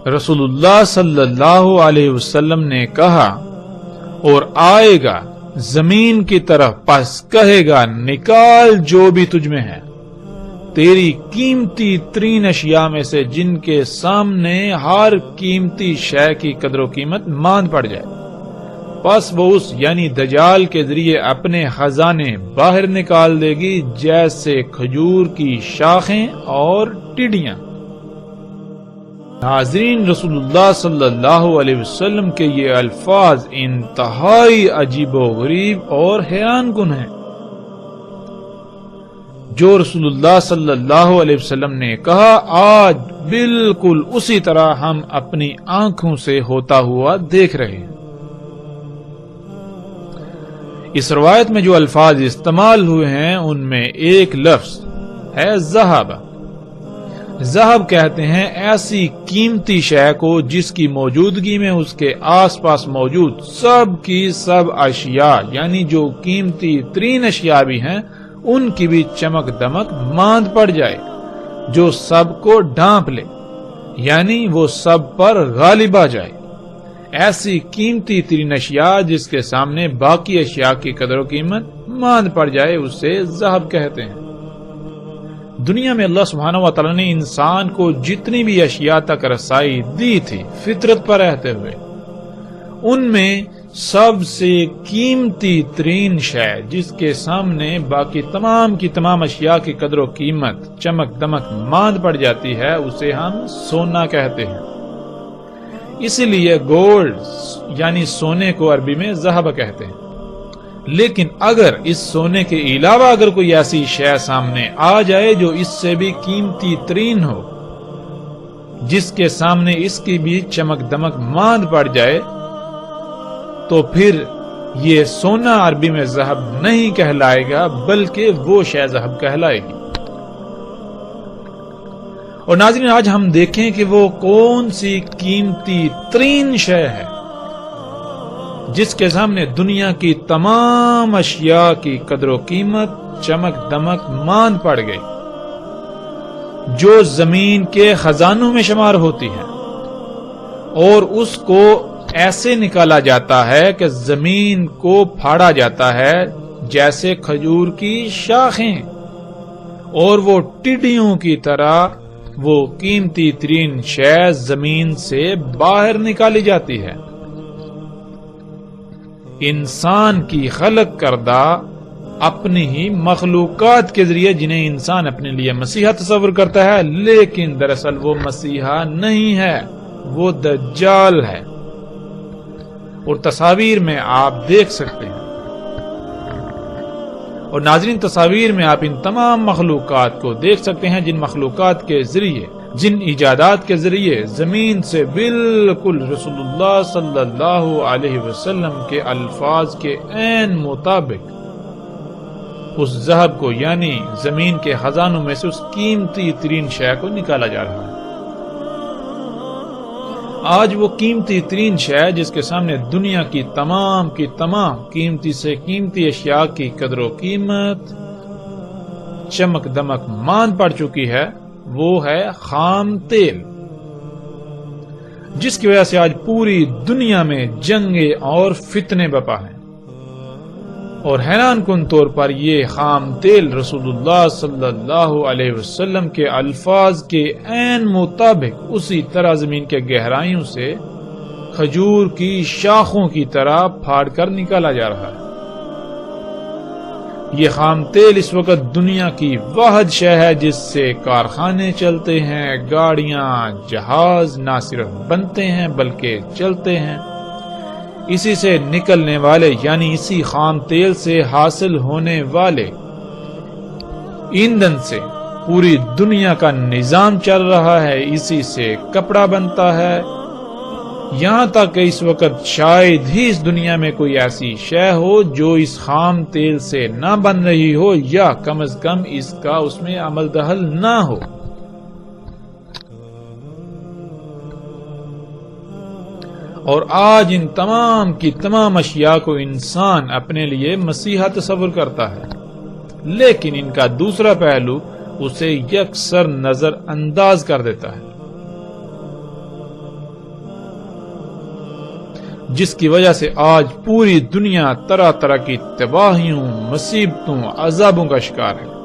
رسول اللہ صلی اللہ علیہ وسلم نے کہا، اور آئے گا زمین کی طرف، پس کہے گا نکال جو بھی تجھ میں ہے تیری قیمتی ترین اشیاء میں سے، جن کے سامنے ہر قیمتی شے کی قدر و قیمت ماند پڑ جائے۔ پس وہ اس یعنی دجال کے ذریعے اپنے خزانے باہر نکال دے گی، جیسے کھجور کی شاخیں اور ٹڈیاں۔ ناظرین، رسول اللہ صلی اللہ علیہ وسلم کے یہ الفاظ انتہائی عجیب و غریب اور حیران کن ہیں۔ جو رسول اللہ صلی اللہ علیہ وسلم نے کہا، آج بالکل اسی طرح ہم اپنی آنکھوں سے ہوتا ہوا دیکھ رہے ہیں۔ اس روایت میں جو الفاظ استعمال ہوئے ہیں ان میں ایک لفظ ہے ذہب۔ ذہب کہتے ہیں ایسی قیمتی شے کو جس کی موجودگی میں اس کے آس پاس موجود سب کی سب اشیاء یعنی جو قیمتی ترین اشیاء بھی ہیں ان کی بھی چمک دمک ماند پڑ جائے، جو سب کو ڈھانپ لے، یعنی وہ سب پر غالب آ جائے۔ ایسی قیمتی ترین اشیاء جس کے سامنے باقی اشیاء کی قدر و قیمت ماند پڑ جائے، اسے ذہب کہتے ہیں۔ دنیا میں اللہ سبحانہ و تعالی نے انسان کو جتنی بھی اشیاء تک رسائی دی تھی فطرت پر رہتے ہوئے، ان میں سب سے قیمتی ترین شے جس کے سامنے باقی تمام کی تمام اشیاء کی قدر و قیمت چمک دمک ماند پڑ جاتی ہے، اسے ہم سونا کہتے ہیں۔ اسی لیے گولڈ یعنی سونے کو عربی میں ذہب کہتے ہیں۔ لیکن اگر اس سونے کے علاوہ اگر کوئی ایسی شے سامنے آ جائے جو اس سے بھی قیمتی ترین ہو، جس کے سامنے اس کی بھی چمک دمک ماند پڑ جائے، تو پھر یہ سونا عربی میں ذہب نہیں کہلائے گا بلکہ وہ شے ذہب کہلائے گی۔ اور ناظرین، آج ہم دیکھیں کہ وہ کون سی قیمتی ترین شے ہے جس کے سامنے دنیا کی تمام اشیاء کی قدر و قیمت چمک دمک ماند پڑ گئی، جو زمین کے خزانوں میں شمار ہوتی ہے، اور اس کو ایسے نکالا جاتا ہے کہ زمین کو پھاڑا جاتا ہے جیسے کھجور کی شاخیں، اور وہ ٹڈیوں کی طرح وہ قیمتی ترین شے زمین سے باہر نکالی جاتی ہے۔ انسان کی خلق کردہ اپنی ہی مخلوقات کے ذریعے جنہیں انسان اپنے لیے مسیحا تصور کرتا ہے، لیکن دراصل وہ مسیحا نہیں ہے، وہ دجال ہے۔ اور تصاویر میں آپ دیکھ سکتے ہیں، اور ناظرین تصاویر میں آپ ان تمام مخلوقات کو دیکھ سکتے ہیں جن مخلوقات کے ذریعے، جن ایجادات کے ذریعے زمین سے بالکل رسول اللہ صلی اللہ علیہ وسلم کے الفاظ کے عین مطابق اس ذہب کو یعنی زمین کے خزانوں میں سے اس قیمتی ترین شے کو نکالا جا رہا ہے۔ آج وہ قیمتی ترین شے جس کے سامنے دنیا کی تمام قیمتی سے قیمتی اشیاء کی قدر و قیمت چمک دمک ماند پڑ چکی ہے، وہ ہے خام تیل، جس کی وجہ سے آج پوری دنیا میں جنگیں اور فتنے بپا ہیں۔ اور حیران کن طور پر یہ خام تیل رسول اللہ صلی اللہ علیہ وسلم کے الفاظ کے عین مطابق اسی طرح زمین کے گہرائیوں سے کھجور کی شاخوں کی طرح پھاڑ کر نکالا جا رہا ہے۔ یہ خام تیل اس وقت دنیا کی واحد شے ہے جس سے کارخانے چلتے ہیں، گاڑیاں، جہاز نہ صرف بنتے ہیں بلکہ چلتے ہیں۔ اسی سے نکلنے والے یعنی اسی خام تیل سے حاصل ہونے والے ایندھن سے پوری دنیا کا نظام چل رہا ہے، اسی سے کپڑا بنتا ہے، یہاں تک کہ اس وقت شاید ہی اس دنیا میں کوئی ایسی شے ہو جو اس خام تیل سے نہ بن رہی ہو، یا کم از کم اس کا اس میں عمل دخل نہ ہو۔ اور آج ان تمام کی تمام اشیاء کو انسان اپنے لیے مسیحا تصور کرتا ہے، لیکن ان کا دوسرا پہلو اسے یکسر نظر انداز کر دیتا ہے۔ جس کی وجہ سے آج پوری دنیا طرح طرح کی تباہیوں، مصیبتوں، عذابوں کا شکار ہے۔